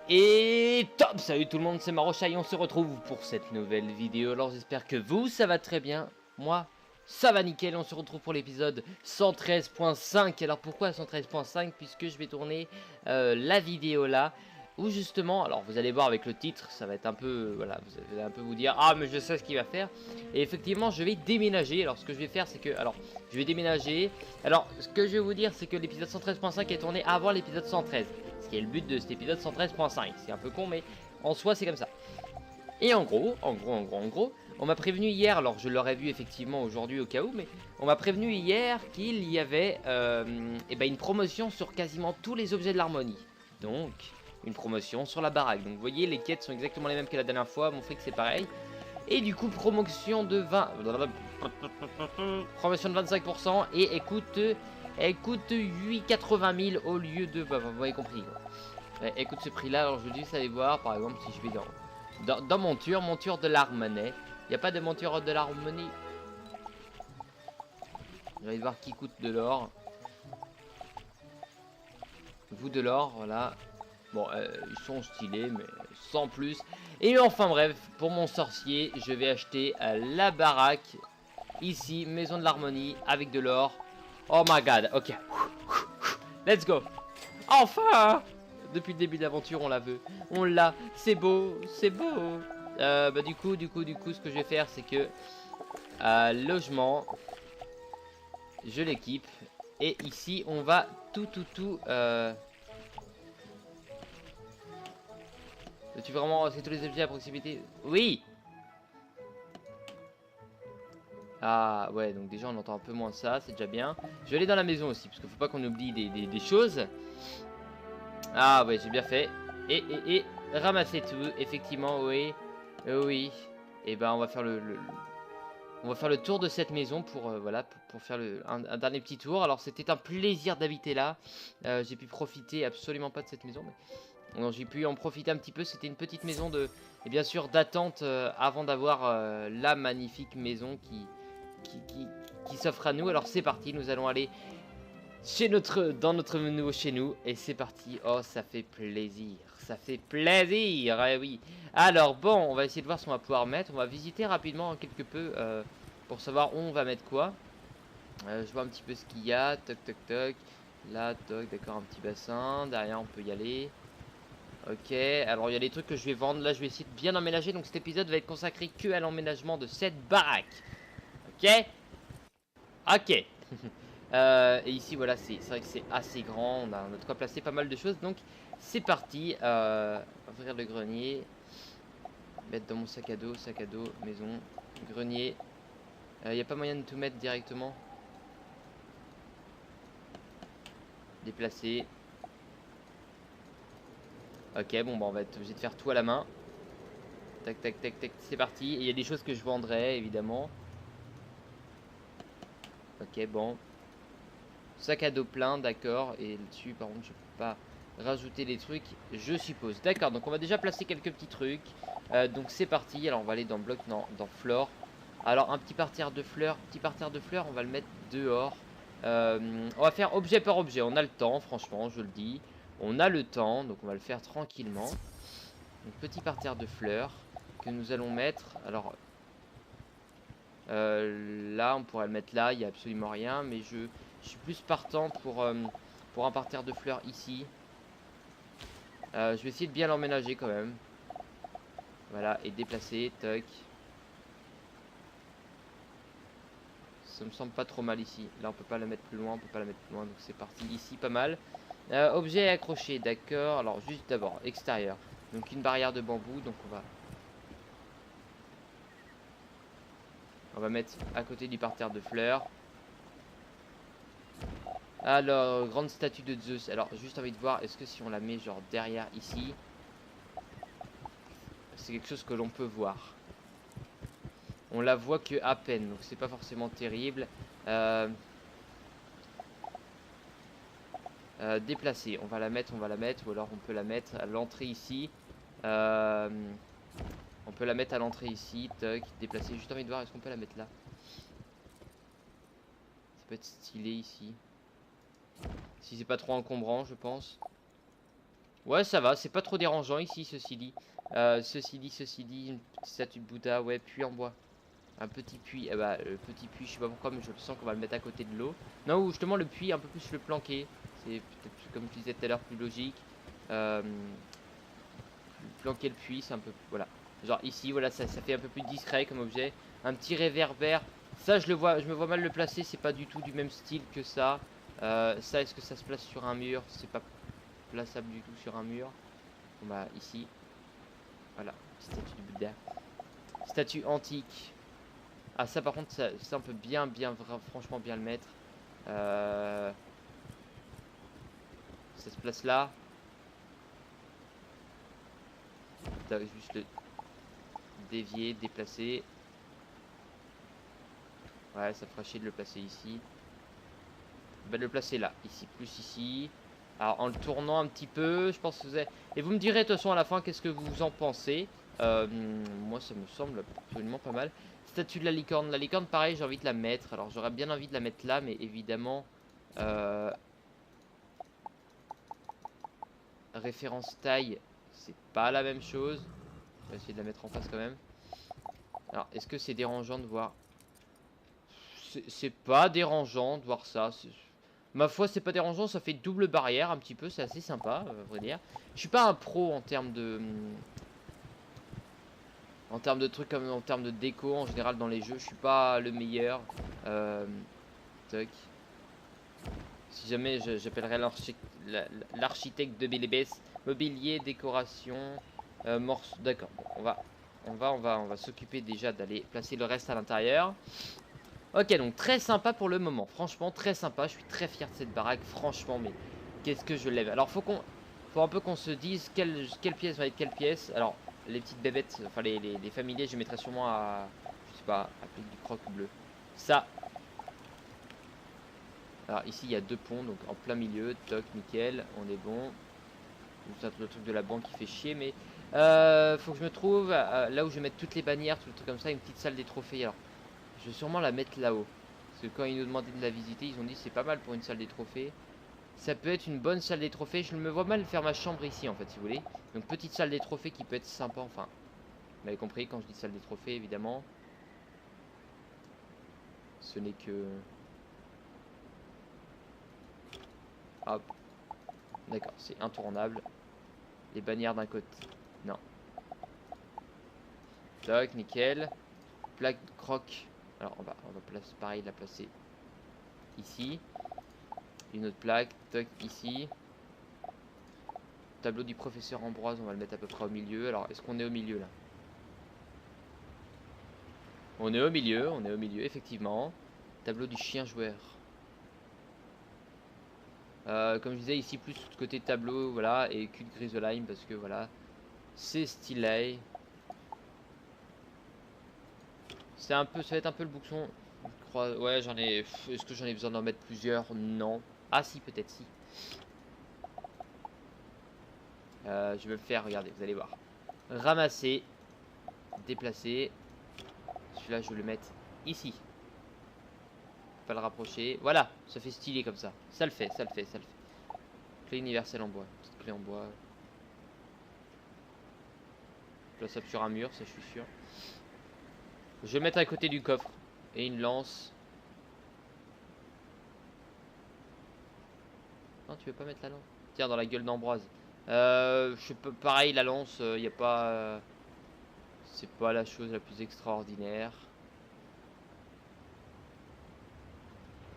Et top, salut tout le monde, c'est Marocha et on se retrouve pour cette nouvelle vidéo. Alors j'espère que vous, ça va très bien. Moi, ça va nickel, on se retrouve pour l'épisode 113.5. Alors pourquoi 113.5? Puisque je vais tourner la vidéo là, où justement, alors vous allez voir avec le titre, ça va être un peu, voilà, vous allez un peu vous dire, ah mais je sais ce qu'il va faire. Et effectivement, je vais déménager. Alors ce que je vais faire, c'est que, alors, je vais déménager. Alors, ce que je vais vous dire, c'est que l'épisode 113.5 est tourné avant l'épisode 113. Ce qui est le but de cet épisode 113.5. C'est un peu con, mais en soi, c'est comme ça. Et en gros, on m'a prévenu hier, alors je l'aurais vu effectivement aujourd'hui au cas où, mais on m'a prévenu hier qu'il y avait une promotion sur quasiment tous les objets de l'harmonie. Donc, une promotion sur la baraque. Donc vous voyez, les quêtes sont exactement les mêmes que la dernière fois, mon fric c'est pareil. Et du coup, promotion de 25% et elle coûte 8,80 000 au lieu de... Bah, vous avez compris. Elle coûte ce prix-là, alors je vous dis, vous allez voir, par exemple, si je vais dans monture de l'harmonie. Il n'y a pas de monture de l'harmonie. Vous allez voir qui coûte de l'or. Vous de l'or, voilà. Bon, ils sont stylés, mais sans plus. Et enfin bref, pour mon sorcier, je vais acheter la baraque. Ici, maison de l'harmonie, avec de l'or. Oh my god, ok. Let's go. Enfin. Depuis le début de l'aventure, on la veut. On l'a. C'est beau, c'est beau. Du coup, ce que je vais faire, c'est que... logement. Je l'équipe. Et ici, on va tout... Veux-tu vraiment ramasser tous les objets à proximité? Oui. Ah ouais, donc déjà on entend un peu moins ça, c'est déjà bien. Je vais aller dans la maison aussi, parce qu'il faut pas qu'on oublie des choses. Ah ouais, j'ai bien fait. Et ramasser tout, effectivement, oui. Oui. Et ben on va faire on va faire le tour de cette maison pour voilà pour faire un dernier petit tour. Alors c'était un plaisir d'habiter là. J'ai pu profiter absolument pas de cette maison, mais non, j'ai pu en profiter un petit peu. C'était une petite maison de et bien sûr d'attente avant d'avoir la magnifique maison qui s'offre à nous. Alors c'est parti, nous allons aller dans notre nouveau chez nous et c'est parti. Oh, ça fait plaisir, ça fait plaisir, eh oui. Alors bon, on va essayer de voir ce qu'on va pouvoir mettre. On va visiter rapidement quelque peu pour savoir où on va mettre quoi. Je vois un petit peu ce qu'il y a. Toc toc toc. Là, toc, d'accord, un petit bassin. Derrière, on peut y aller. Ok, alors il y a des trucs que je vais vendre. Là, je vais essayer de bien emménager. Donc cet épisode va être consacré que à l'emménagement de cette baraque. Ok. Ok. Et ici, voilà, c'est vrai que c'est assez grand. On a de quoi placer pas mal de choses. Donc, c'est parti. Ouvrir le grenier. Mettre dans mon sac à dos, maison, grenier. Il n'y a pas moyen de tout mettre directement. Déplacer. Ok, bon, bah, on va être obligé de faire tout à la main. Tac, tac, tac, tac. C'est parti. Et il y a des choses que je vendrai, évidemment. Ok, bon. Sac à dos plein, d'accord. Et dessus, par contre, je peux pas rajouter des trucs, je suppose. D'accord, donc on va déjà placer quelques petits trucs. Donc c'est parti. Alors on va aller dans bloc, non, dans flore. Alors un petit parterre de fleurs, on va le mettre dehors. On va faire objet par objet. On a le temps, franchement, je le dis. On a le temps, donc on va le faire tranquillement. Donc petit parterre de fleurs que nous allons mettre. Alors là, on pourrait le mettre là. Il n'y a absolument rien, mais je suis plus partant pour un parterre de fleurs ici. Je vais essayer de bien l'emménager quand même. Voilà, et déplacer, toc. Ça me semble pas trop mal ici. Là, on peut pas la mettre plus loin, donc c'est parti. Ici, pas mal. Objet accroché, d'accord. Alors, juste d'abord, extérieur. Donc, une barrière de bambou, donc on va mettre à côté du parterre de fleurs. Alors, grande statue de Zeus. Alors, juste envie de voir, est-ce que si on la met genre derrière ici, c'est quelque chose que l'on peut voir. On la voit que à peine, donc c'est pas forcément terrible. Déplacer, on va la mettre, ou alors on peut la mettre à l'entrée ici. On peut la mettre à l'entrée ici, toc, déplacer. Juste envie de voir, est-ce qu'on peut la mettre là? Ça peut être stylé ici. Si c'est pas trop encombrant, je pense. Ouais, ça va, c'est pas trop dérangeant ici, ceci dit. Ceci dit, une petite statue de Bouddha, ouais, puits en bois. Un petit puits, eh bah, le petit puits, je sais pas pourquoi, mais je le sens qu'on va le mettre à côté de l'eau. Non, ou justement, le puits, un peu plus le planquer. C'est peut-être, comme je disais tout à l'heure, plus logique. Euh, Planquer le puits, c'est un peu, voilà. Genre ici, voilà, ça fait un peu plus discret comme objet. Un petit réverbère. Ça, je le vois, je me vois mal le placer, c'est pas du tout du même style que ça. Ça, est-ce que ça se place sur un mur? C'est pas plaçable du tout sur un mur. Bon bah ici, voilà, statue de Bouddha. Statue antique. Ah ça par contre, ça on peut franchement bien le mettre. Ça se place là. T'as juste le dévier, déplacer. Ouais, ça fera chier de le placer ici. Bah, de le placer là, ici, plus ici. Alors en le tournant un petit peu, je pense que vous avez... Et vous me direz de toute façon à la fin qu'est-ce que vous en pensez. Moi ça me semble absolument pas mal. Statue de la licorne. La licorne pareil j'ai envie de la mettre. Alors j'aurais bien envie de la mettre là mais évidemment... Référence taille, c'est pas la même chose. On va essayer de la mettre en face quand même. Alors est-ce que c'est dérangeant de voir... C'est pas dérangeant de voir ça. Ma foi, c'est pas dérangeant, ça fait double barrière un petit peu, c'est assez sympa, à vrai dire. Je suis pas un pro en termes de... En termes de trucs comme en termes de déco en général dans les jeux, je suis pas le meilleur. Toc. Si jamais j'appellerais l'architecte de Bélébès, mobilier, décoration, morceau. D'accord, bon, on va s'occuper déjà d'aller placer le reste à l'intérieur. Ok, donc très sympa pour le moment. Franchement, très sympa. Je suis très fier de cette baraque. Franchement, mais qu'est-ce que je l'aime. Alors, faut un peu qu'on se dise quelle pièce va être quelle pièce. Alors, les petites bébêtes, enfin les familiers, je mettrais sûrement à, je sais pas, à plus du croque bleu. Ça. Alors ici, il y a deux ponts, donc en plein milieu. Toc, nickel, on est bon. Le truc de la banque qui fait chier, mais faut que je me trouve là où je vais mettre toutes les bannières, tout le truc comme ça, une petite salle des trophées. Alors, je vais sûrement la mettre là-haut. Parce que quand ils nous demandaient de la visiter, ils ont dit c'est pas mal pour une salle des trophées. Ça peut être une bonne salle des trophées. Je me vois mal faire ma chambre ici en fait, si vous voulez. Donc petite salle des trophées qui peut être sympa. Enfin, vous m'avez compris quand je dis salle des trophées, évidemment. Ce n'est que... Hop. D'accord, c'est intournable. Les bannières d'un côté. Non. Toc, nickel. Plaque croc. Alors on va placer pareil, la placer ici. Une autre plaque, toc, ici. Tableau du professeur Ambroise, on va le mettre à peu près au milieu. Alors, est-ce qu'on est au milieu là? On est au milieu, effectivement. Tableau du chien joueur. Comme je disais, ici plus côté tableau, voilà, et cul de Grisolheim, parce que voilà, c'est stylé. C'est un peu, ça va être un peu le bouxon. Je crois, ouais, j'en ai. Est-ce que j'en ai besoin d'en mettre plusieurs? Non. Ah si, peut-être si. Je vais le faire, regardez, vous allez voir. Ramasser, déplacer. Celui-là, je vais le mettre ici. Pas le rapprocher. Voilà, ça fait stylé comme ça. Ça le fait, ça le fait, ça le fait. Clé universelle en bois. Petite clé en bois. Plaçable sur un mur, ça je suis sûr. Je vais mettre à côté du coffre. Et une lance. Non, tu veux pas mettre la lance? Tiens, dans la gueule d'Ambroise. Je peux, pareil, la lance, il n'y a pas... c'est pas la chose la plus extraordinaire.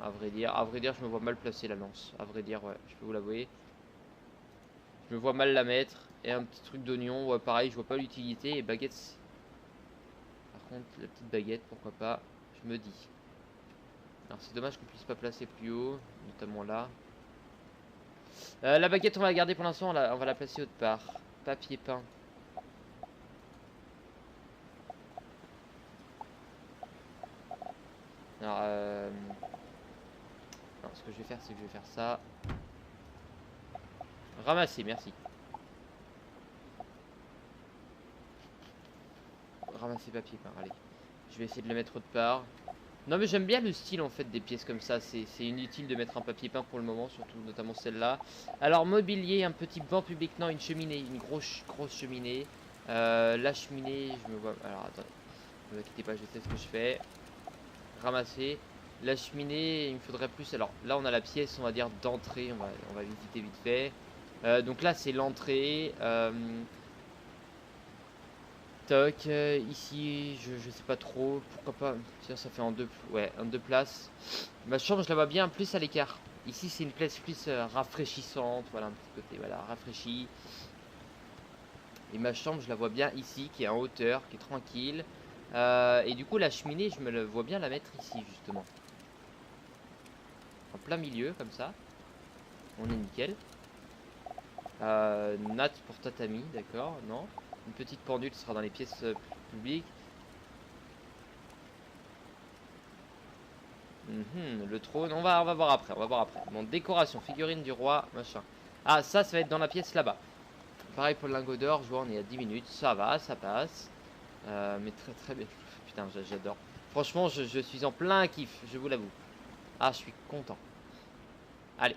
À vrai dire, je me vois mal placer la lance. À vrai dire, ouais, je peux vous l'avouer. Je me vois mal la mettre. Et un petit truc d'oignon, ouais, pareil, je vois pas l'utilité. Et baguette. Par contre, la petite baguette, pourquoi pas, je me dis. Alors c'est dommage qu'on puisse pas placer plus haut, notamment là. La baguette, on va la garder pour l'instant, on va la placer autre part. Papier peint. Alors, non, ce que je vais faire, c'est que je vais faire ça. Ramasser, merci. Ramasser papier peint, allez. Je vais essayer de le mettre autre part. Non mais j'aime bien le style en fait des pièces comme ça, c'est inutile de mettre un papier peint pour le moment, surtout notamment celle-là. Alors mobilier, un petit banc public, non une cheminée, une grosse cheminée. La cheminée, je me vois... Alors attendez, ne vous inquiétez pas, je sais ce que je fais. Ramasser. La cheminée, il me faudrait plus... Alors là on a la pièce, on va dire d'entrée, on va visiter vite fait. Donc là c'est l'entrée. Toc, ici, je sais pas trop, pourquoi pas, tiens ça fait en deux, ouais, en deux places. Ma chambre je la vois bien plus à l'écart. Ici c'est une place plus rafraîchissante, voilà un petit côté, voilà, rafraîchi. Et ma chambre je la vois bien ici, qui est en hauteur, qui est tranquille. Et du coup la cheminée je me le vois bien la mettre ici justement. En plein milieu comme ça. On est nickel. Nat pour tatami, d'accord, non. Une petite pendule sera dans les pièces publiques. Le trône, on va voir après, on va voir après. Bon, décoration, figurine du roi, machin. Ah, ça va être dans la pièce là-bas. Pareil pour le lingot d'or, je vois, on est à 10 minutes. Ça va, ça passe. Mais très bien. Putain, j'adore. Franchement, je suis en plein kiff, je vous l'avoue. Ah, je suis content. Allez,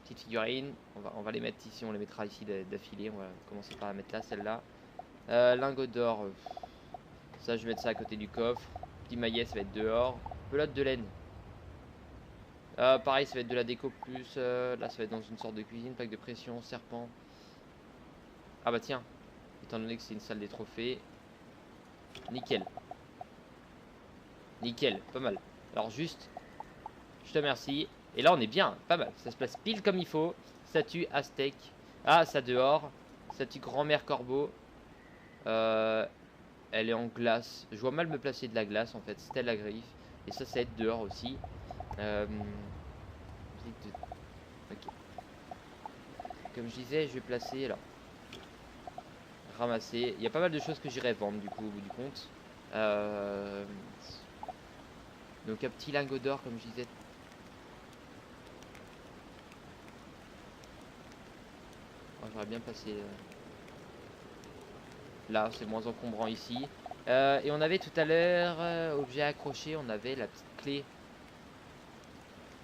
petite figurine. On va les mettre ici, on les mettra ici d'affilée. On va commencer par la mettre là, celle-là. Lingot d'or. Ça, je vais mettre ça à côté du coffre. Petit maillet, ça va être dehors. Pelote de laine. Pareil, ça va être de la déco plus. Là, ça va être dans une sorte de cuisine, plaque de pression, serpent. Ah bah tiens, étant donné que c'est une salle des trophées. Nickel. Nickel, pas mal. Alors juste, je te remercie. Et là, on est bien, pas mal. Ça se place pile comme il faut. Statue aztèque. Ah, ça dehors. Statue grand-mère corbeau. Elle est en glace. Je vois mal me placer de la glace en fait. Stella griffe. Et ça va être dehors aussi. Ok. Comme je disais, je vais placer. Alors, ramasser. Il y a pas mal de choses que j'irai vendre du coup au bout du compte. Donc un petit lingot d'or comme je disais. Oh, j'aurais bien passé là, c'est moins encombrant ici. Et on avait tout à l'heure, objet accroché, on avait la petite clé.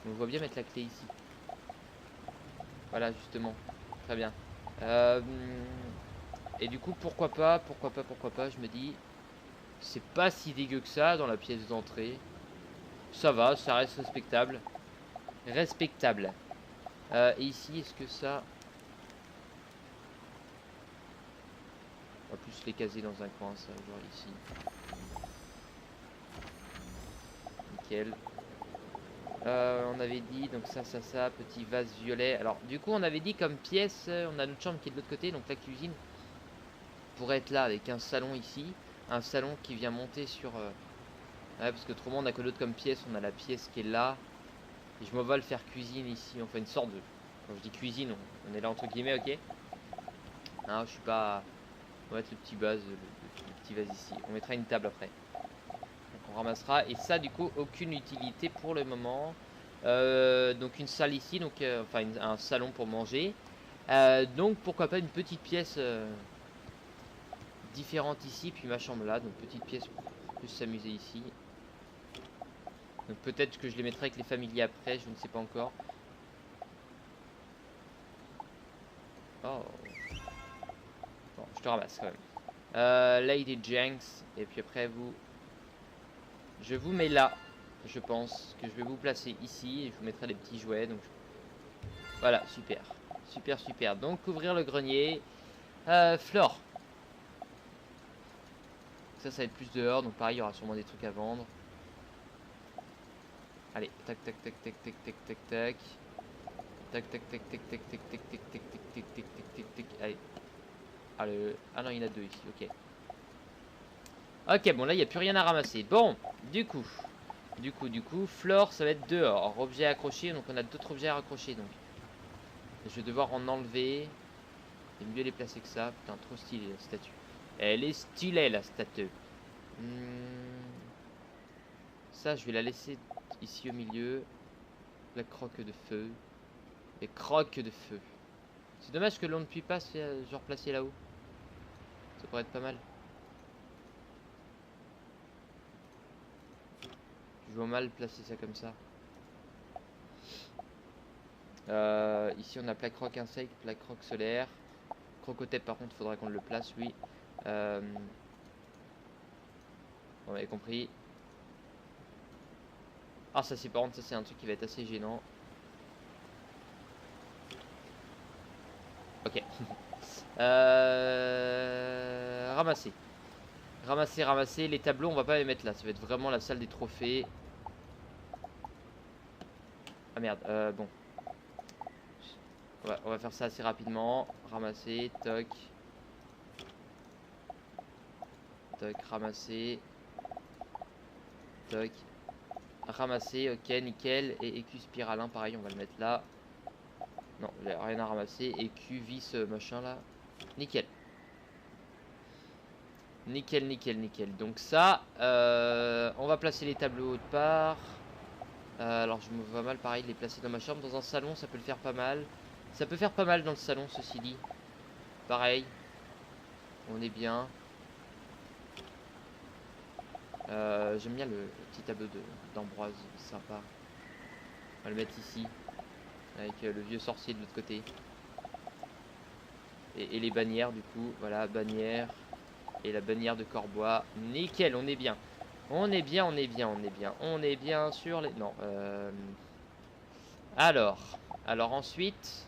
On voit bien mettre la clé ici. Voilà justement. Très bien. Et du coup pourquoi pas, je me dis. C'est pas si dégueu que ça dans la pièce d'entrée. Ça va, ça reste respectable. Respectable. Et ici, est-ce que ça... On va plus les caser dans un coin, ça, genre ici. Nickel. On avait dit, donc ça, petit vase violet. Alors, du coup, on avait dit comme pièce, on a notre chambre qui est de l'autre côté, donc la cuisine pourrait être là avec un salon ici. Un salon qui vient monter sur... Ouais, parce que autrement, on a que l'autre comme pièce, on a la pièce qui est là. Et je me vois le faire cuisine ici, enfin une sorte de... Quand je dis cuisine, on est là entre guillemets, ok. Non, je suis pas... On va mettre le petit vase, le petit vase ici. On mettra une table après. Donc on ramassera. Et ça, du coup, aucune utilité pour le moment. Donc une salle ici, donc enfin un salon pour manger. Donc pourquoi pas une petite pièce différente ici, puis ma chambre là. Donc petite pièce pour plus s'amuser ici. Donc peut-être que je les mettrai avec les familiers après, je ne sais pas encore. Oh. Bon, je te ramasse quand même. Lady Jenks. Et puis après vous... Je vous mets là. Je pense que je vais vous placer ici. Et je vous mettrai des petits jouets. Donc voilà, super. Super. Donc ouvrir le grenier. Flore. Ça va être plus dehors. Donc pareil, il y aura sûrement des trucs à vendre. Allez, tac. Allez. Ah non, il y en a deux ici, ok. Ok, bon là, il n'y a plus rien à ramasser. Bon, du coup, Flore, ça va être dehors. Objet accroché, donc on a d'autres objets à raccrocher, donc. Je vais devoir en enlever. C'est mieux les placer que ça. Putain, trop stylé la statue. Elle est stylée la statue. Ça, je vais la laisser ici au milieu. La croque de feu. Les croques de feu. C'est dommage que l'on ne puisse pas se faire, genre placer là-haut. Ça pourrait être pas mal. Je vois mal placer ça comme ça. Ici on a plaque roc insecte, plaque roc solaire. Crocotep par contre faudrait qu'on le place, oui. On avait compris. Ah ça c'est par contre ça c'est un truc qui va être assez gênant. Ok. Ramasser. Ramasser les tableaux on va pas les mettre là. Ça va être vraiment la salle des trophées. Ah merde, bon. On va faire ça assez rapidement. Ramasser, toc. Toc, ramasser. Toc. Ramasser, ok, nickel. Et écu spiralin, pareil, on va le mettre là. Non, il n'y a rien à ramasser. Écu, vis, machin là. Nickel. Nickel, nickel, nickel. Donc ça, on va placer les tableaux autre part. Alors je me vois mal, pareil, les placer dans ma chambre. Dans un salon, ça peut le faire pas mal. Ça peut faire pas mal dans le salon, ceci dit. Pareil. On est bien. J'aime bien le petit tableau d'Ambroise, sympa. On va le mettre ici. Avec le vieux sorcier de l'autre côté. Et les bannières du coup. Voilà, bannière. Et la bannière de Corbois. Nickel, on est bien. On est bien, on est bien, on est bien. On est bien sur les... Non. Alors ensuite...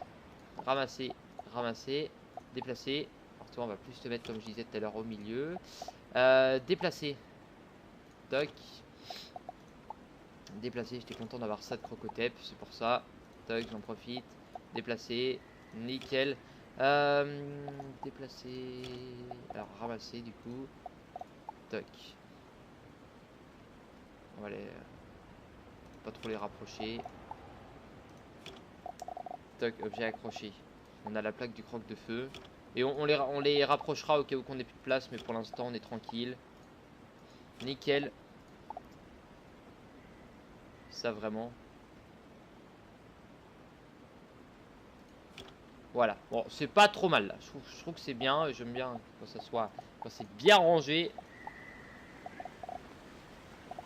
Ramasser, ramasser. Déplacer. Alors toi on va plus te mettre comme je disais tout à l'heure au milieu. Déplacer. Toc. Déplacer, j'étais content d'avoir ça de Crocotep, c'est pour ça. Toc, j'en profite. Déplacer, nickel. Déplacer. Alors ramasser du coup. Toc. On va les. Pas trop les rapprocher. Toc, objet accroché. On a la plaque du croc de feu. Et on les rapprochera au cas où qu'on ait plus de place, mais pour l'instant on est tranquille. Nickel. Ça vraiment. Voilà, bon c'est pas trop mal là. Je trouve que c'est bien, j'aime bien quand ça soit, quand c'est bien rangé.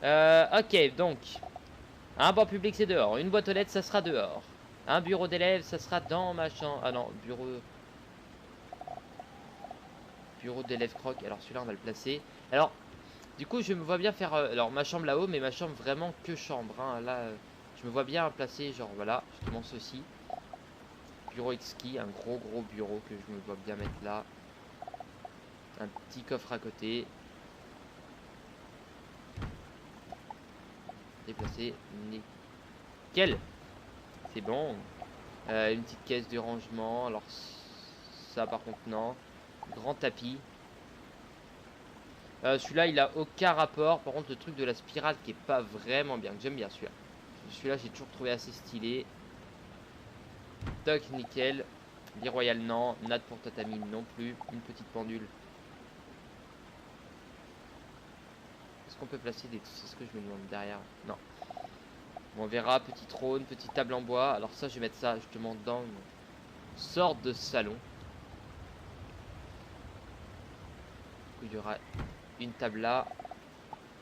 Ok, donc un banc public c'est dehors, une boîte aux lettres ça sera dehors, un bureau d'élèves ça sera dans ma chambre. Ah non, bureau d'élève croc. Alors celui-là on va le placer. Alors du coup je me vois bien faire alors ma chambre là-haut, mais ma chambre vraiment que chambre hein. Là je me vois bien placer genre voilà justement ceci. Bureau exquis, un gros bureau que je me vois bien mettre là. Un petit coffre à côté. Déplacer. Nickel. C'est bon. Une petite caisse de rangement. Alors ça par contre non. Grand tapis. Celui-là il a aucun rapport. Par contre le truc de la spirale qui est pas vraiment bien. J'aime bien celui-là. Celui-là j'ai toujours trouvé assez stylé. Toc, nickel. Lit royal non. Nat pour tatami non plus. Une petite pendule. Est-ce qu'on peut placer des... C'est ce que je me demande derrière. Non. Bon, on verra. Petit trône, petite table en bois. Alors ça je vais mettre ça justement dans une sorte de salon. Il y aura une table là.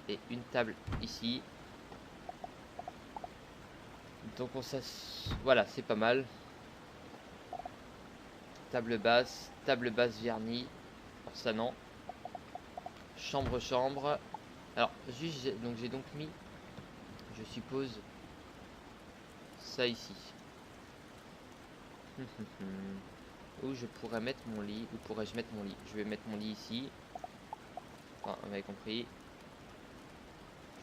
Et une table ici. Donc on s'ass... Voilà, c'est pas mal. Table basse vernie. Alors ça non. Chambre. Alors juste donc j'ai donc mis, je suppose, ça ici. Où je pourrais mettre mon lit. Où pourrais-je mettre mon lit? Je vais mettre mon lit ici. Enfin, vous avez compris.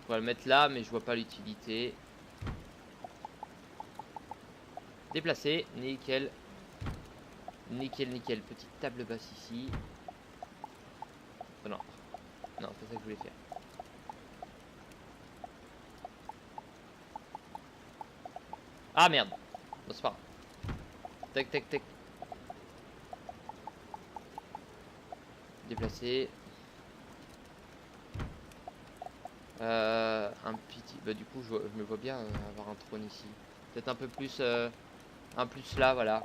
Je pourrais le mettre là, mais je vois pas l'utilité. Déplacer, nickel. Nickel. Petite table basse ici. Oh non. Non, c'est ça que je voulais faire. Ah merde. Bon, c'est pas grave. Tac. Déplacer. Un petit... Bah du coup je me vois bien avoir un trône ici. Peut-être un peu plus... un plus là, voilà.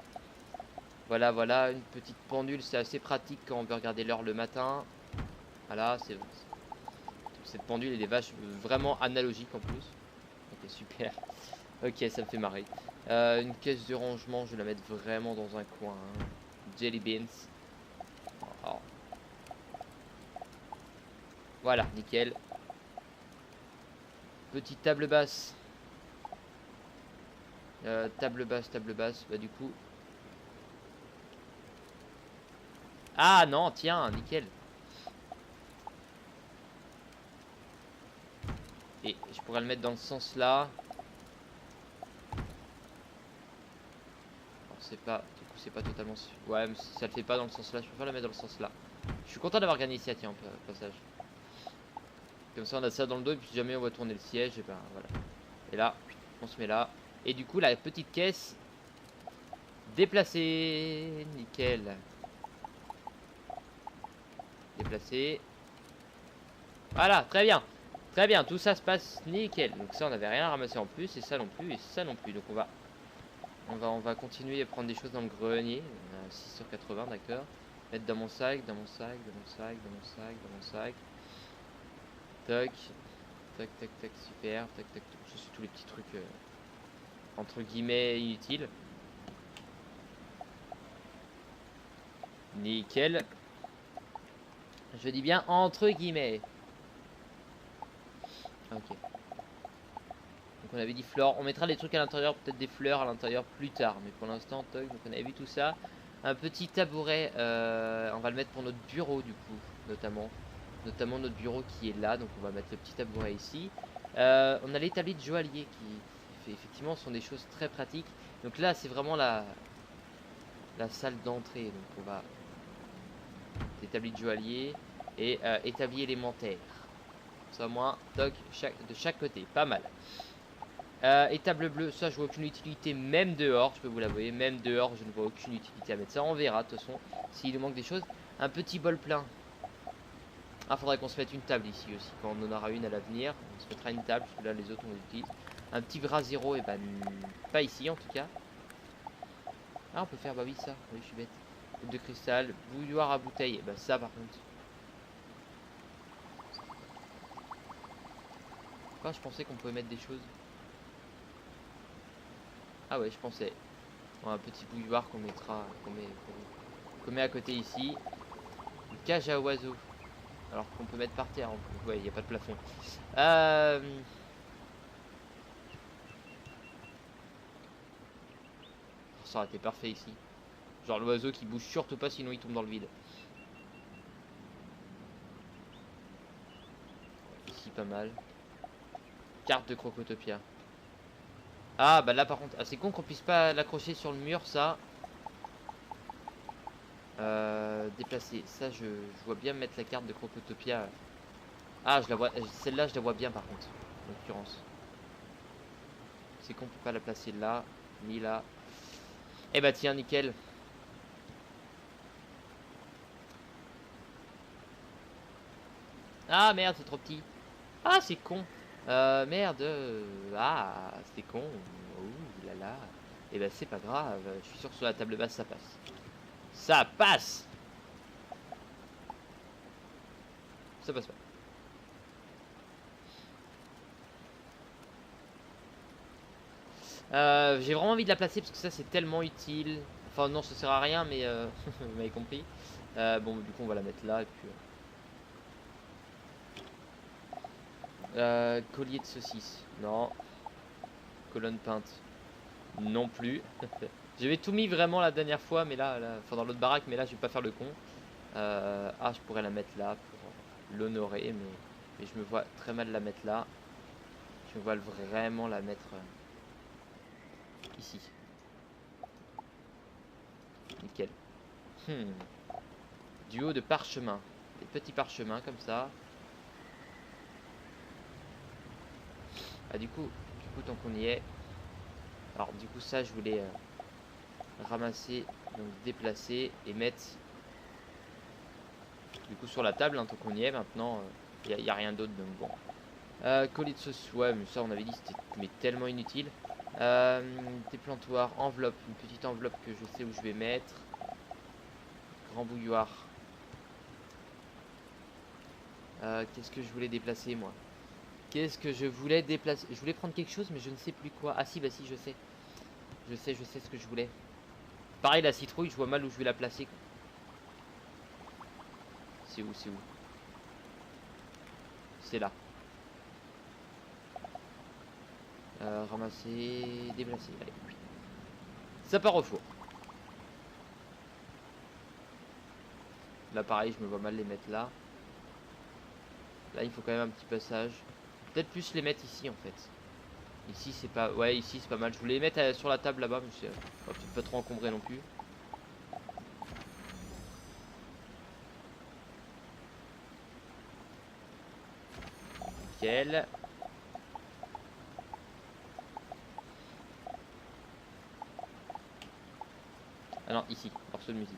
Voilà, une petite pendule, c'est assez pratique quand on veut regarder l'heure le matin. Voilà, c'est cette pendule et des vaches vraiment analogiques en plus. Ok, super. Ok, ça me fait marrer. Une caisse de rangement, je vais la mettre vraiment dans un coin. Hein. Jelly beans. Alors. Voilà, nickel. Petite table basse. Table basse. Bah du coup... Ah non, tiens, nickel. Et je pourrais le mettre dans le sens là. C'est pas, du coup c'est pas totalement... Ouais, mais si ça le fait pas dans le sens là, je préfère le mettre dans le sens là. Je suis content d'avoir gagné ici, tiens, au passage. Comme ça on a ça dans le dos et puis si jamais on va tourner le siège, et ben voilà. Et là, on se met là. Et du coup la petite caisse déplacée. Nickel. Déplacée. Voilà, très bien. Très bien, tout ça se passe nickel. Donc ça on n'avait rien à ramasser en plus, et ça non plus, et ça non plus. Donc on va continuer à prendre des choses dans le grenier. 6 sur 80, d'accord. Mettre dans mon sac, dans mon sac, dans mon sac, dans mon sac, dans mon sac. Tac. Tac, tac, tac, super. Tac, tac, tac. Ça, c'est tous les petits trucs entre guillemets inutiles. Nickel. Je dis bien entre guillemets. Ok. Donc on avait dit fleurs. On mettra des trucs à l'intérieur, peut-être des fleurs à l'intérieur plus tard. Mais pour l'instant, toc. Donc on avait vu tout ça. Un petit tabouret. On va le mettre pour notre bureau du coup, notamment. Notamment notre bureau qui est là. Donc on va mettre le petit tabouret ici. On a l'établi de joaillier qui effectivement sont des choses très pratiques. Donc là c'est vraiment la salle d'entrée. Donc on va établi de joaillier et établi élémentaire. Ça au moins toc de chaque côté. Pas mal. Étable bleue, ça je vois aucune utilité même dehors, je peux vous l'avouer, même dehors je ne vois aucune utilité à mettre ça, on verra de toute façon s'il nous manque des choses. Un petit bol plein. Ah, faudrait qu'on se mette une table ici aussi, quand on en aura une à l'avenir, on se mettra une table, parce que là les autres on les utilise. Un petit brasero, et ben pas ici en tout cas. Ah on peut faire, bah oui ça, oui je suis bête. Coupe de cristal, bouilloire à bouteille, et ben ça par contre. Pourquoi je pensais qu'on pouvait mettre des choses? Ah ouais, je pensais. Bon, un petit bouilloire qu'on mettra, qu'on met à côté ici. Une cage à oiseaux. Alors qu'on peut mettre par terre. Ouais, il n'y a pas de plafond. Ça aurait été parfait ici. Genre l'oiseau qui bouge surtout pas sinon il tombe dans le vide. Ici pas mal. Carte de Crocotopia. Ah bah là par contre, ah, c'est con qu'on puisse pas l'accrocher sur le mur ça. Déplacer. Ça je vois bien mettre la carte de Crocotopia. Ah je la vois, celle-là je la vois bien par contre, en l'occurrence. C'est qu'on peut pas la placer là, ni là. Eh bah tiens, nickel. Ah merde, c'est trop petit. Ah c'est con. Merde. Ah, c'est con. Ouh là là. Eh ben c'est pas grave. Je suis sûr que sur la table basse ça passe. Ça passe. Ça passe pas. J'ai vraiment envie de la placer parce que ça c'est tellement utile. Enfin non, ça sert à rien, mais vous m'avez compris. Bon, du coup on va la mettre là et puis. Collier de saucisse. Non. Colonne peinte. Non plus. J'avais tout mis vraiment la dernière fois, mais là enfin dans l'autre baraque, mais là je vais pas faire le con. Ah, je pourrais la mettre là pour l'honorer, mais je me vois très mal la mettre là. Je me vois vraiment la mettre ici. Nickel. Du haut de parchemin. Des petits parchemins comme ça. Ah, du coup tant qu'on y est. Alors, du coup, ça, je voulais ramasser, donc déplacer et mettre du coup sur la table, hein, tant qu'on y est. Maintenant, il n'y a rien d'autre, donc bon. Colis de sauce, ouais, mais ça, on avait dit c'était tellement inutile. Déplantoir, enveloppe, une petite enveloppe que je sais où je vais mettre. Grand bouilloire. Qu'est-ce que je voulais déplacer moi? Qu'est-ce que je voulais déplacer? Je voulais prendre quelque chose mais je ne sais plus quoi. Ah si, bah si, je sais. Je sais ce que je voulais. Pareil, la citrouille, je vois mal où je vais la placer. C'est où? C'est où? C'est là. Ramasser, déplacer. Allez. Ça part au four. Là pareil, je me vois mal les mettre là. Là il faut quand même un petit passage. Peut-être plus les mettre ici en fait. Ici c'est pas... Ouais, ici c'est pas mal. Je voulais les mettre sur la table là-bas, mais c'est peut-être pas trop encombré non plus. Nickel. Ah non, ici, morceau de musique.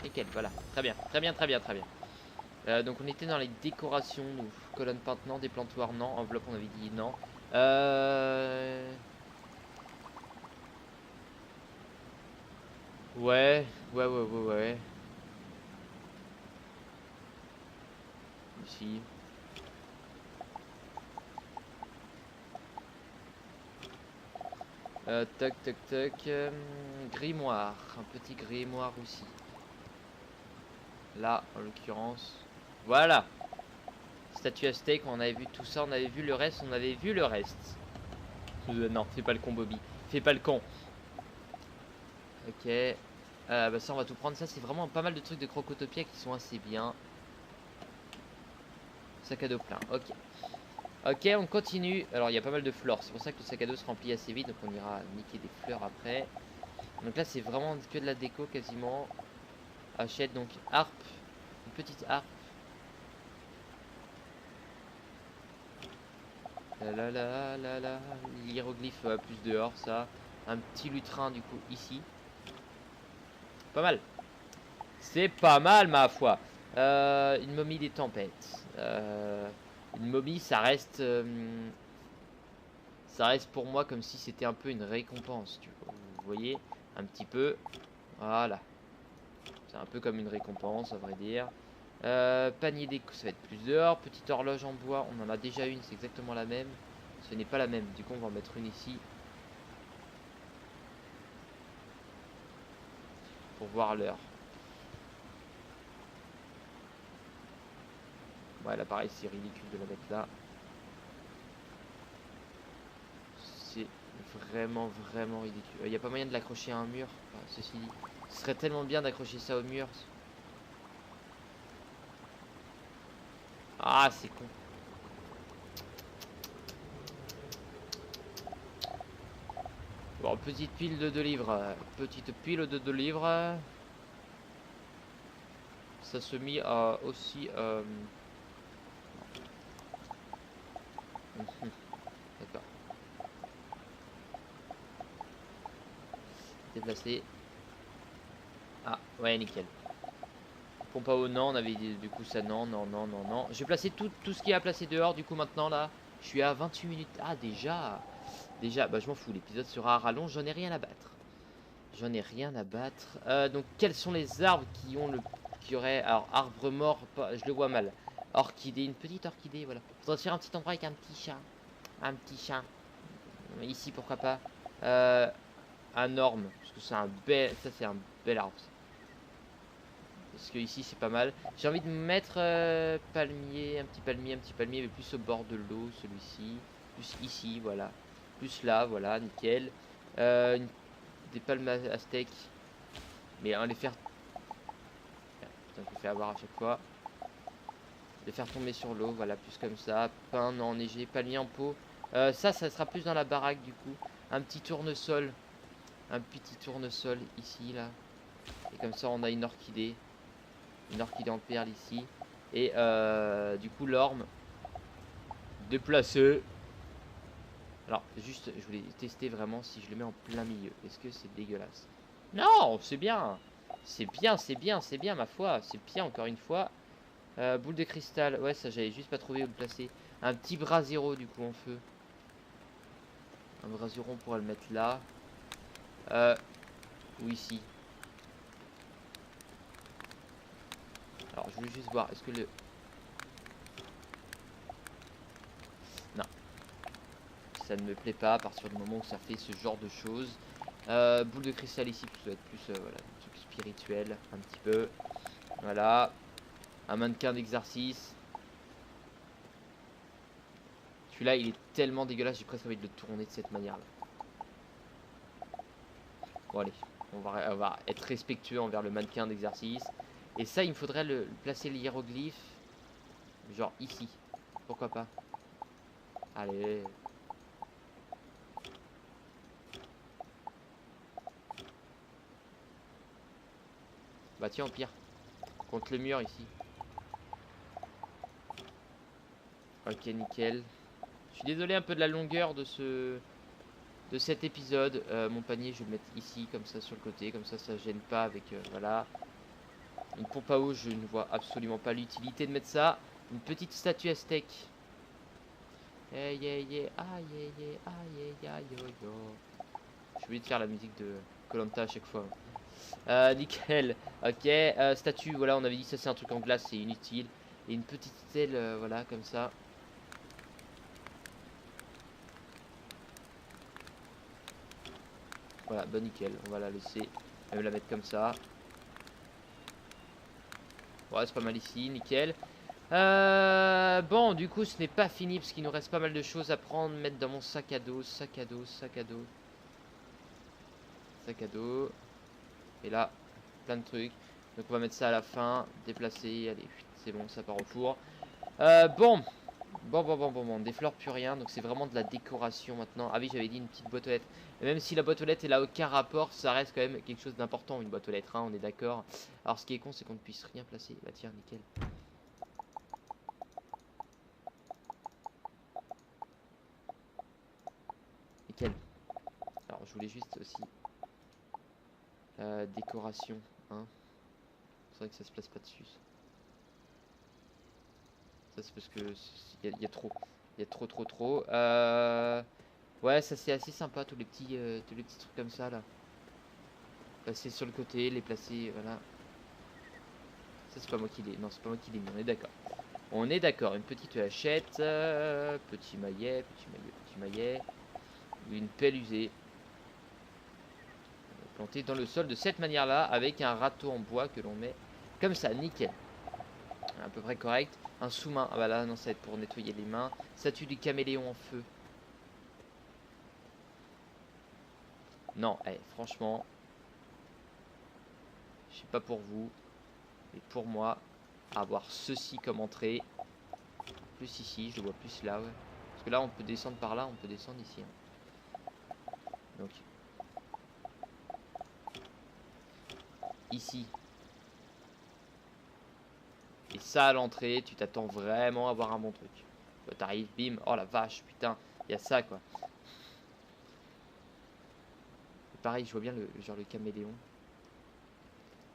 Nickel, voilà. Très bien, très bien, très bien, très bien. Donc on était dans les décorations, nous. Colonne peinte non, des plantoirs non, enveloppe on avait dit non. Ouais, ouais. Ici. Toc, toc, toc. Grimoire. Un petit grimoire aussi. Là, en l'occurrence. Voilà. Statue aztèque, on avait vu tout ça, on avait vu le reste, on avait vu le reste. Non, fais pas le con, Bobby. Fais pas le con. Ok. Bah ça, on va tout prendre. Ça, c'est vraiment pas mal de trucs de Crocotopia qui sont assez bien. Sac à dos plein. Ok. Ok, on continue. Alors, il y a pas mal de fleurs. C'est pour ça que le sac à dos se remplit assez vite. Donc, on ira niquer des fleurs après. Donc là, c'est vraiment que de la déco quasiment. Achète donc harpe. Une petite harpe. La. L'hiéroglyphe plus dehors, ça. Un petit lutrin, du coup, ici. Pas mal. C'est pas mal, ma foi. Une momie des tempêtes. Une momie, ça reste pour moi comme si c'était un peu une récompense. Vous voyez, un petit peu. Voilà. C'est un peu comme une récompense, à vrai dire. Panier déco, ça va être plus dehors. Petite horloge en bois, on en a déjà une, c'est exactement la même. Ce n'est pas la même, du coup on va en mettre une ici. Pour voir l'heure. Ouais, là pareil, c'est ridicule de la mettre là. C'est vraiment ridicule. Il n'y a pas moyen de l'accrocher à un mur. Enfin, ceci dit, ce serait tellement bien d'accrocher ça au mur. Ah, c'est con. Bon, petite pile de 2 livres. Petite pile de 2 livres. Ça se mit à aussi... D'accord. Déplacer. Ah, ouais, nickel. Pompe à eau, non. On avait dit, du coup ça, non. Je vais placer tout ce qu'il y a à placer dehors, du coup, maintenant, là. Je suis à 28 minutes. Ah, déjà. Bah je m'en fous. L'épisode sera rallonge. J'en ai rien à battre. Donc, quels sont les arbres qui auraient... Alors, arbre mort, je le vois mal. Orchidée, une petite orchidée, voilà. Faudrait faire un petit endroit avec un petit chat. Un petit chat. Ici, pourquoi pas. Un orme, parce que c'est un bel... Ça, c'est un bel arbre. Parce que ici, c'est pas mal. J'ai envie de mettre palmier, un petit palmier, mais plus au bord de l'eau, celui-ci. Plus ici, voilà. Plus là, voilà, nickel. Des palmes aztèques. Mais on les faire... Putain, je me fais avoir à chaque fois. Les faire tomber sur l'eau, voilà, plus comme ça. Pain non enneigé, palmier en pot. Ça sera plus dans la baraque du coup. Un petit tournesol. Un petit tournesol ici, là. Et comme ça, on a une orchidée. Une orchidée en perle ici. Et du coup, l'orme. Déplacé. Alors, juste, je voulais tester vraiment si je le mets en plein milieu. Est-ce que c'est dégueulasse? Non, c'est bien. C'est bien, ma foi. C'est bien, encore une fois. Boule de cristal. Ouais, ça, j'avais juste pas trouvé où le placer. Un petit brasero, du coup, en feu. Un brasero, on pourra le mettre là. Ou ici. Alors je voulais juste voir, est-ce que le... Non. Ça ne me plaît pas à partir du moment où ça fait ce genre de choses. Boule de cristal ici, ça doit être plus voilà, un truc spirituel, un petit peu. Voilà. Un mannequin d'exercice. Celui-là, il est tellement dégueulasse, j'ai presque envie de le tourner de cette manière-là. Bon allez, on va être respectueux envers le mannequin d'exercice. Et ça, il me faudrait placer le hiéroglyphe. Genre ici. Pourquoi pas? Allez. Bah tiens, au pire. Contre le mur ici. Ok, nickel. Je suis désolé un peu de la longueur de cet épisode. Mon panier, je vais le mettre ici, comme ça, sur le côté. Comme ça gêne pas avec... voilà. Une pompe à eau, je ne vois absolument pas l'utilité de mettre ça. Une petite statue aztèque. Hey, yeah, yeah, ah, yeah, yeah, ah, yeah, yeah, yo, yo. J'ai oublié de faire la musique de Koh-Lanta à chaque fois. Nickel. Ok, statue, voilà, on avait dit ça, c'est un truc en glace, c'est inutile. Et une petite stèle, voilà, comme ça. Voilà, bah nickel, on va la laisser. On va la mettre comme ça. Ouais, c'est pas mal ici, nickel. Bon, du coup, ce n'est pas fini parce qu'il nous reste pas mal de choses à prendre, mettre dans mon sac à dos, sac à dos, sac à dos. Sac à dos. Et là, plein de trucs. Donc on va mettre ça à la fin, déplacer, allez, c'est bon, ça part au four. Bon, des fleurs plus rien, donc c'est vraiment de la décoration maintenant. Ah oui, j'avais dit une petite boîte aux lettres. Et même si la boîte aux lettres elle a aucun rapport, ça reste quand même quelque chose d'important, une boîte aux lettres, hein, on est d'accord. Alors ce qui est con, c'est qu'on ne puisse rien placer. Bah tiens, nickel. Nickel. Alors je voulais juste aussi décoration, hein. C'est vrai que ça se place pas dessus. Ça c'est parce que il y a trop. Il y a trop. Ouais, ça c'est assez sympa tous les petits trucs comme ça là. Passer sur le côté, les placer, voilà. Ça c'est pas moi qui l'ai. Non, c'est pas moi qui l'ai mis, on est d'accord. On est d'accord, une petite hachette, petit maillet, petit maillet. Une pelle usée. Plantée dans le sol de cette manière là, avec un râteau en bois que l'on met comme ça, nickel. À peu près correct. Un sous-main, ah bah là non, ça va être pour nettoyer les mains. Statue du caméléon en feu. Non, franchement, je sais pas pour vous, mais pour moi, avoir ceci comme entrée, plus ici, je le vois plus là, ouais. Parce que là, on peut descendre par là, on peut descendre ici. Hein. Donc, ici. Et ça à l'entrée, tu t'attends vraiment à avoir un bon truc. T'arrives, bim, oh la vache, putain, il y a ça quoi. Et pareil, je vois bien genre le caméléon.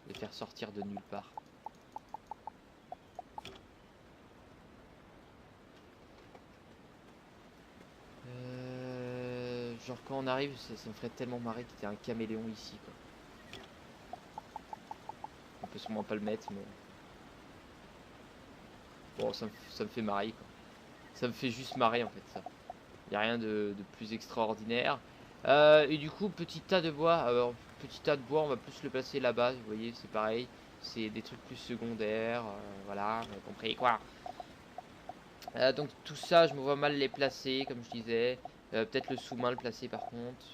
Le faire sortir de nulle part. Genre quand on arrive, ça me ferait tellement marrer qu'il y ait un caméléon ici quoi. On peut sûrement pas le mettre mais... Bon, ça me fait marrer quoi. Ça me fait juste marrer en fait ça. Il n'y a rien de plus extraordinaire. Et du coup, petit tas de bois. Alors, petit tas de bois, on va plus le placer là-bas. Vous voyez, c'est pareil. C'est des trucs plus secondaires. Voilà, vous avez compris quoi. Donc tout ça, je me vois mal les placer, comme je disais. Peut-être le sous-main le placer par contre.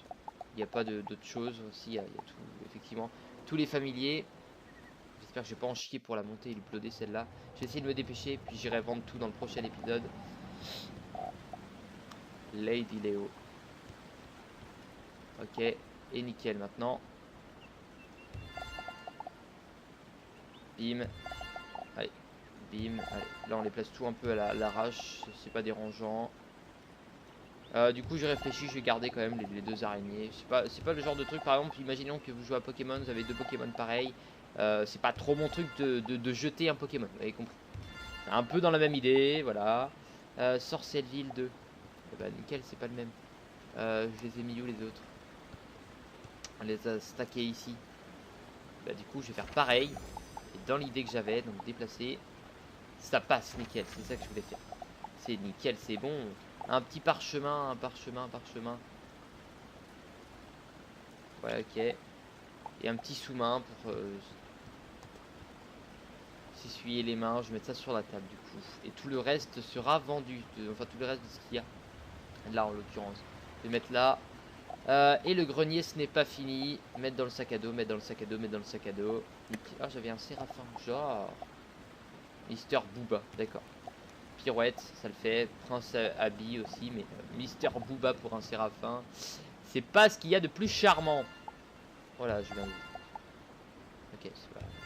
Il n'y a pas d'autre chose aussi. Il y a tout, effectivement. Tous les familiers. J'espère que je vais pas en chier pour la monter et l'uploader celle-là. Je vais essayer de me dépêcher, puis j'irai vendre tout dans le prochain épisode. Lady Léo. Ok, et nickel maintenant. Bim. Allez, bim. Allez. Là on les place tout un peu à l'arrache, c'est pas dérangeant. Du coup j'ai réfléchi, je vais garder quand même les deux araignées. C'est pas le genre de truc, par exemple, imaginons que vous jouez à Pokémon, vous avez deux Pokémon pareils. C'est pas trop mon truc de jeter un Pokémon, vous avez compris. Un peu dans la même idée, voilà. Sorcelleville 2. Eh bah nickel, c'est pas le même. Je les ai mis où les autres? On les a stackés ici. Bah, du coup, je vais faire pareil. Et dans l'idée que j'avais, donc déplacer. Ça passe, nickel. C'est ça que je voulais faire. C'est nickel, c'est bon. Un petit parchemin, un parchemin, un parchemin. Voilà, ok. Et un petit sous-main pour s'essuyer les mains. Je vais mettre ça sur la table du coup. Et tout le reste sera vendu. Enfin, tout le reste de ce qu'il y a. Là, en l'occurrence. Je vais mettre là. Et le grenier, ce n'est pas fini. Mettre dans le sac à dos, mettre dans le sac à dos, mettre dans le sac à dos. Ah, j'avais un séraphin. Genre. Mister Booba, d'accord. Pirouette, ça le fait. Prince Abby aussi, mais Mister Booba pour un séraphin. C'est pas ce qu'il y a de plus charmant. Voilà, je viens de... Ok,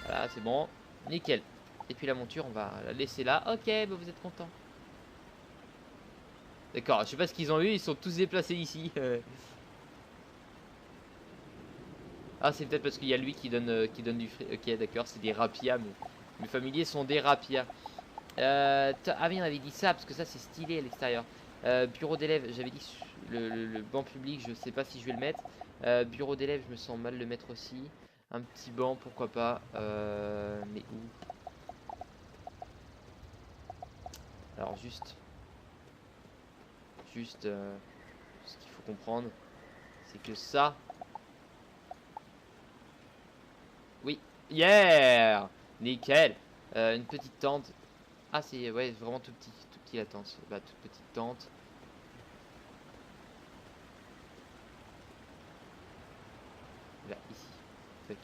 voilà, c'est bon. Nickel. Et puis la monture, on va la laisser là. Ok, bah vous êtes content. D'accord, je sais pas ce qu'ils ont eu, ils sont tous déplacés ici. Ah, c'est peut-être parce qu'il y a lui qui donne du fric. Ok, d'accord, c'est des rapias, mais mes familiers sont des rapias. Ah oui, on avait dit ça, parce que ça c'est stylé à l'extérieur. Bureau d'élèves, j'avais dit le banc public, je sais pas si je vais le mettre. Bureau d'élèves, je me sens mal le mettre aussi. Un petit banc, pourquoi pas. Mais où? Alors juste ce qu'il faut comprendre, c'est que ça... Oui, yeah, nickel. Une petite tente. Ah, c'est ouais, vraiment tout petit la tente. Bah, toute petite tente. Là, ici. Tac.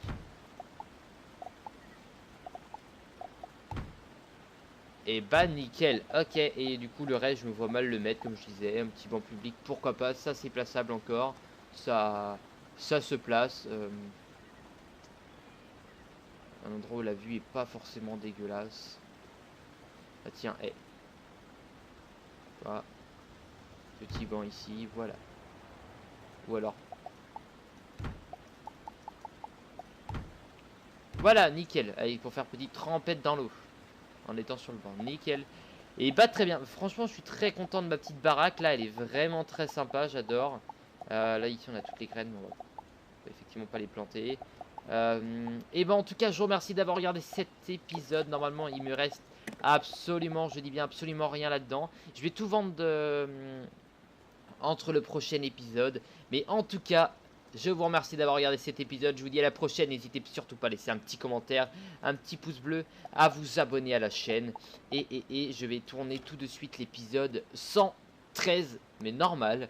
Et bah nickel. Ok, et du coup le reste je me vois mal le mettre comme je disais. Un petit banc public, pourquoi pas. Ça c'est plaçable encore. Ça se place. Un endroit où la vue est pas forcément dégueulasse. Ah tiens, hé. Voilà. Petit banc ici, voilà. Ou alors. Voilà, nickel. Allez, pour faire petite trempette dans l'eau. En étant sur le banc, nickel. Et bah très bien, franchement je suis très content de ma petite baraque. Là elle est vraiment très sympa, j'adore. Là ici on a toutes les graines, mais on va effectivement pas les planter. Et bah en tout cas je vous remercie d'avoir regardé cet épisode. Normalement il me reste absolument, je dis bien absolument rien là-dedans. Je vais tout vendre entre le prochain épisode. Mais en tout cas, je vous remercie d'avoir regardé cet épisode. Je vous dis à la prochaine. N'hésitez surtout pas à laisser un petit commentaire, un petit pouce bleu, à vous abonner à la chaîne. Et je vais tourner tout de suite l'épisode 113, mais normal.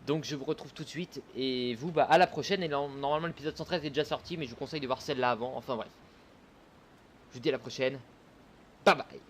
Donc je vous retrouve tout de suite. Et vous, bah à la prochaine. Et normalement l'épisode 113 est déjà sorti, mais je vous conseille de voir celle-là avant. Enfin bref. Je vous dis à la prochaine. Bye bye.